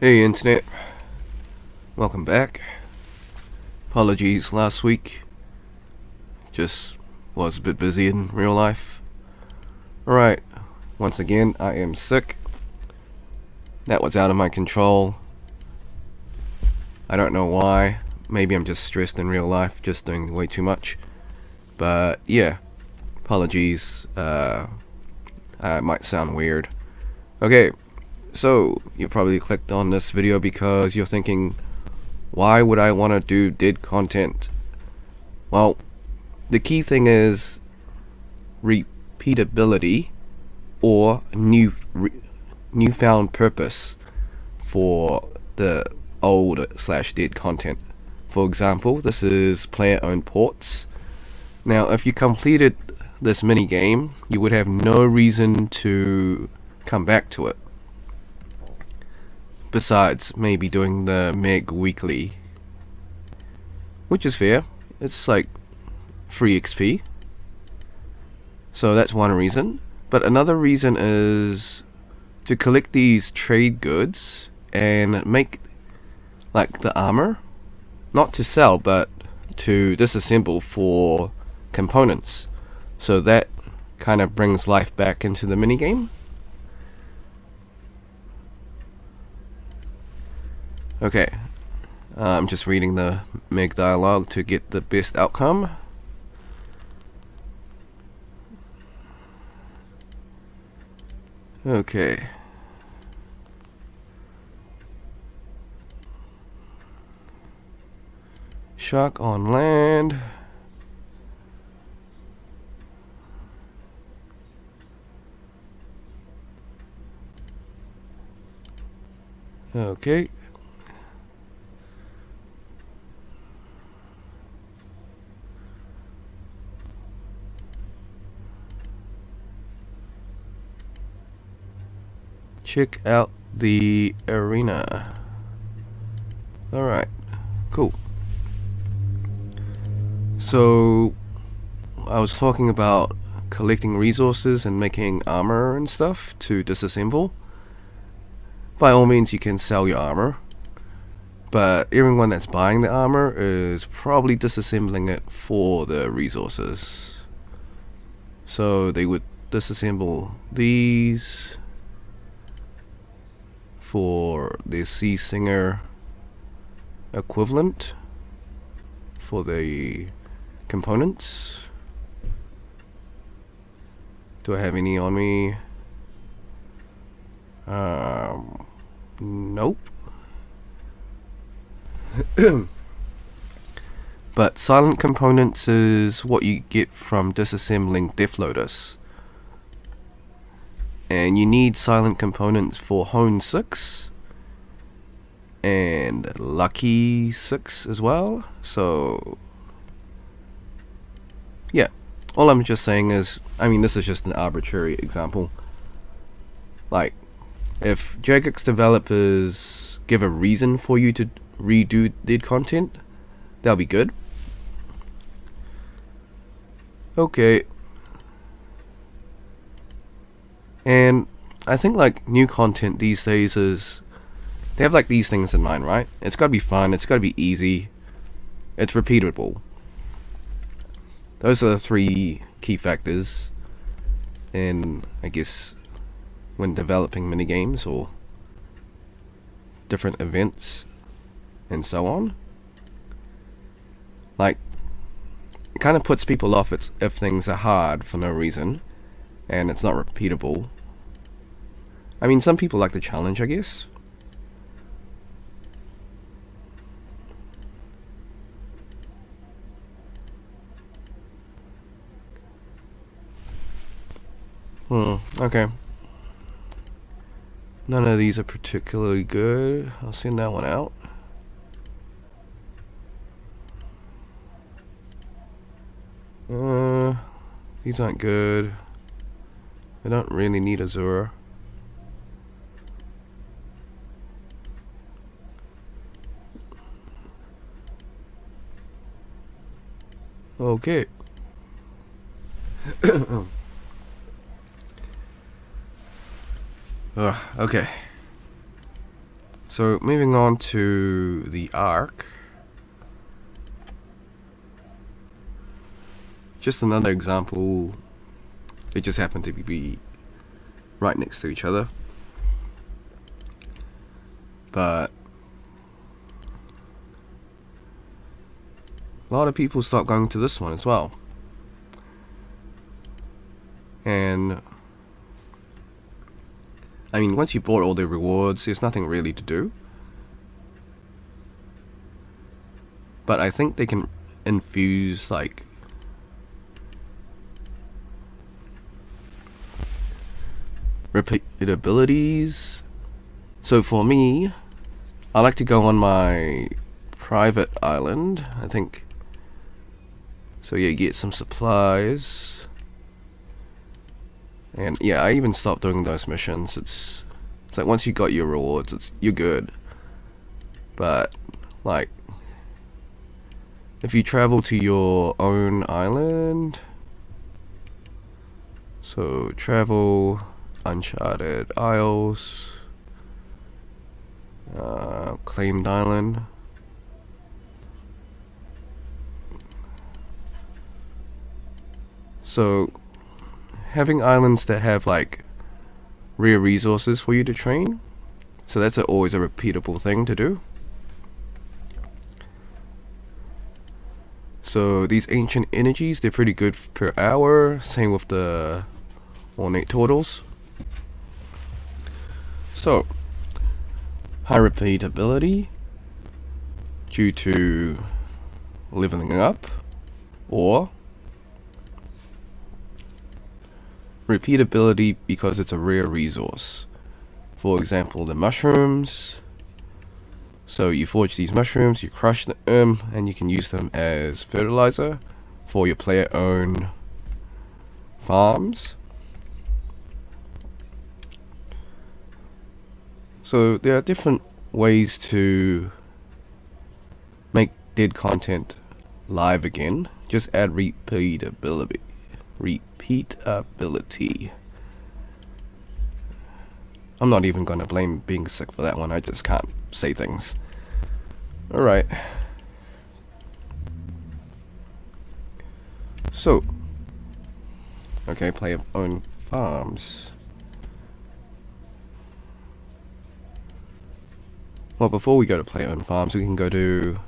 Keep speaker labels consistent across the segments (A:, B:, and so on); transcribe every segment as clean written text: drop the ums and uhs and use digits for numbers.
A: Hey internet, welcome back. Apologies last week, just was a bit busy in real life. Alright, once again I am sick. That was out of my control. I don't know why, maybe I'm just stressed in real life, just doing way too much. But yeah, apologies, it might sound weird. Okay. So, you probably clicked on this video because you're thinking, why would I want to do did content? Well, the key thing is repeatability or newfound purpose for the old/did content. For example, this is player-owned ports. Now, if you completed this mini game, you would have no reason to come back to it. Besides maybe doing the Meg weekly, which is fair. It's like free XP. So that's one reason. But another reason is to collect these trade goods and make like the armor, not to sell but to disassemble for components. So that kind of brings life back into the minigame. Okay, I'm just reading the Meg dialogue to get the best outcome. Okay. Shark on land. Okay. Check out the arena. Alright, cool. So, I was talking about collecting resources and making armor and stuff to disassemble. By all means, you can sell your armor, but everyone that's buying the armor is probably disassembling it for the resources. So, they would disassemble these for the Sea Singer equivalent for the components. Do I have any on me? Nope. But silent components is what you get from disassembling Death Lotus. And you need silent components for Hone 6 and Lucky 6 as well. So yeah, all I'm just saying is, I mean, this is just an arbitrary example. Like, if Jagex developers give a reason for you to redo their content, that'll be good. Okay. And I think like new content these days is, they have like these things in mind, right? It's gotta be fun, it's gotta be easy, it's repeatable. Those are the three key factors in, I guess, when developing minigames or different events and so on. Like, it kind of puts people off if things are hard for no reason and it's not repeatable. I mean, some people like the challenge, I guess. Okay. None of these are particularly good. I'll send that one out. These aren't good. I don't really need Azura. Okay. Okay. So moving on to the Ark. Just another example. They just happen to be right next to each other. But a lot of people start going to this one as well. And I mean, once you bought all the rewards, there's nothing really to do. But I think they can infuse like repeatabilities. So for me, I like to go on my private island, I think. So yeah, get some supplies. And yeah, I even stopped doing those missions. It's like once you got your rewards, you're good. But like, if you travel to your own island, so travel Uncharted Isles, claimed island. So having islands that have like rare resources for you to train, so that's always a repeatable thing to do. So these ancient energies, they're pretty good per hour. Same with the ornate turtles. So high repeatability due to leveling up, or repeatability because it's a rare resource. For example, the mushrooms. So you forge these mushrooms, you crush them, and you can use them as fertilizer for your player-owned farms. So there are different ways to make dead content live again. Just add repeatability. I'm not even gonna blame being sick for that one. I just can't say things. Alright. So, okay, player own farms. Well, before we go to player own farms, we can go to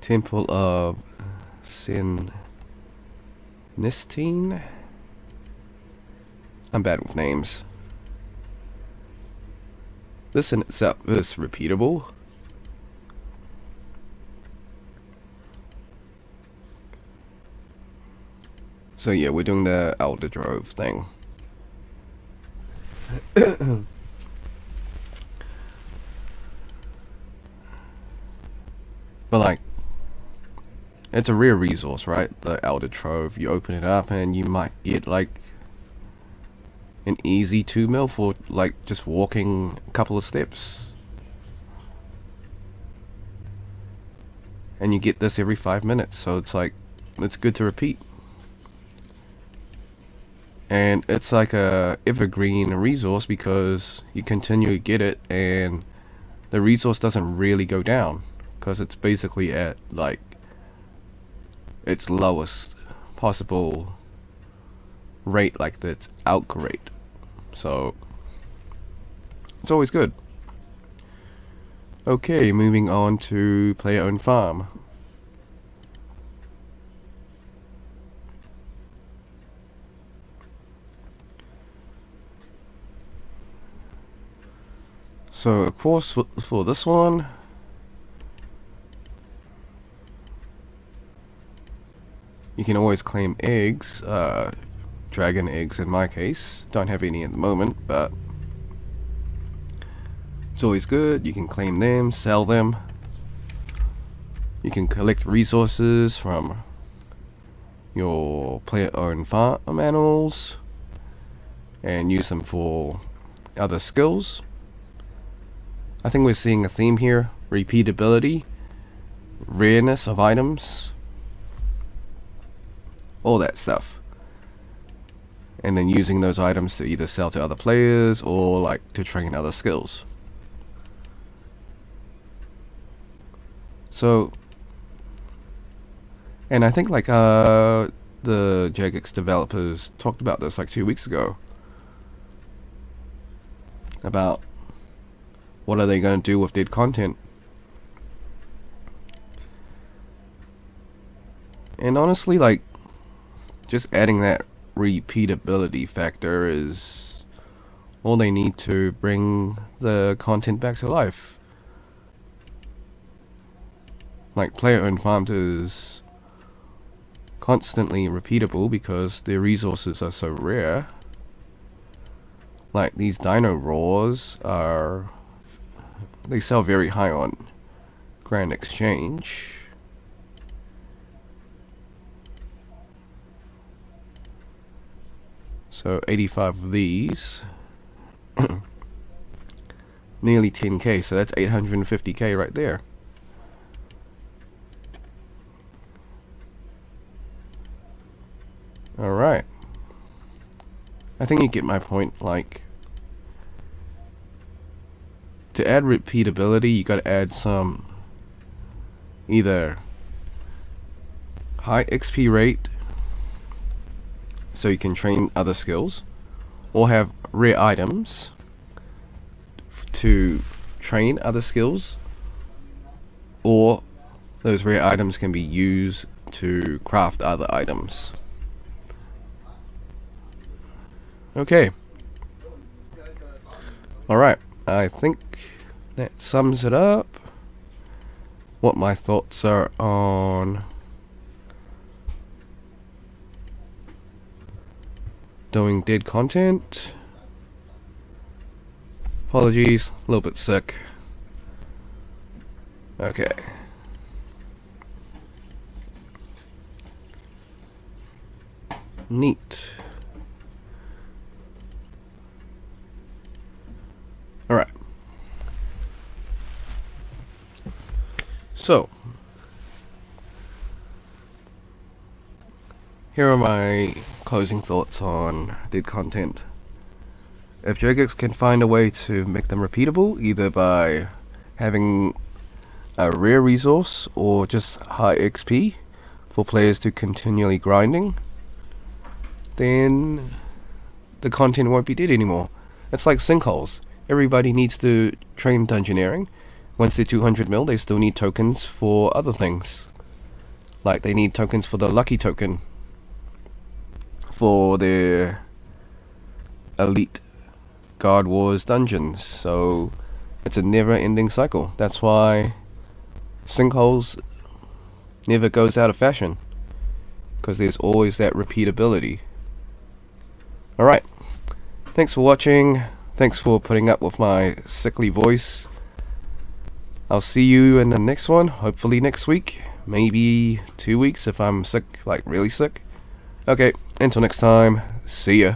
A: Temple of Sinistine. I'm bad with names. This in itself is repeatable. So yeah, we're doing the Elder Drove thing. But like, it's a rare resource, right? The Elder Trove. You open it up and you might get like an easy 2 mil for like just walking a couple of steps. And you get this every 5 minutes, so it's like, it's good to repeat. And it's like a evergreen resource because you continually get it and the resource doesn't really go down because it's basically at like its lowest possible rate, like its out rate. So it's always good. Okay, moving on to player owned farm. So of course for this one, you can always claim eggs, dragon eggs in my case. Don't have any at the moment, but it's always good. You can claim them, sell them. You can collect resources from your player-owned farm animals and use them for other skills. I think we're seeing a theme here: repeatability, rareness of items, all that stuff. And then using those items to either sell to other players or like to train other skills. So, and I think like the Jagex developers talked about this like 2 weeks ago. About what are they going to do with dead content. And honestly, like, just adding that repeatability factor is all they need to bring the content back to life. Like, player-owned farms is constantly repeatable because their resources are so rare. Like, these dino roars are... they sell very high on Grand Exchange. So 85 of these, nearly 10k, so that's 850k right there. Alright. I think you get my point. Like, to add repeatability, you gotta add some either high XP rate, so you can train other skills, or have rare items to train other skills, or those rare items can be used to craft other items. Okay. Alright, I think that sums it up. What my thoughts are on doing dead content. Apologies, a little bit sick. Okay. Neat. Alright. So, here are my closing thoughts on dead content. If Jagex can find a way to make them repeatable, either by having a rare resource or just high XP for players to continually grinding, then the content won't be dead anymore. It's like sinkholes. Everybody needs to train dungeoneering. Once they're 200 mil, they still need tokens for other things. Like they need tokens for the lucky token for their elite Guard Wars dungeons. So it's a never-ending cycle. That's why sinkholes never goes out of fashion, because there's always that repeatability. Alright, thanks for watching. Thanks for putting up with my sickly voice. I'll see you in the next one, hopefully next week, maybe 2 weeks if I'm sick, like really sick. Okay, until next time, see ya.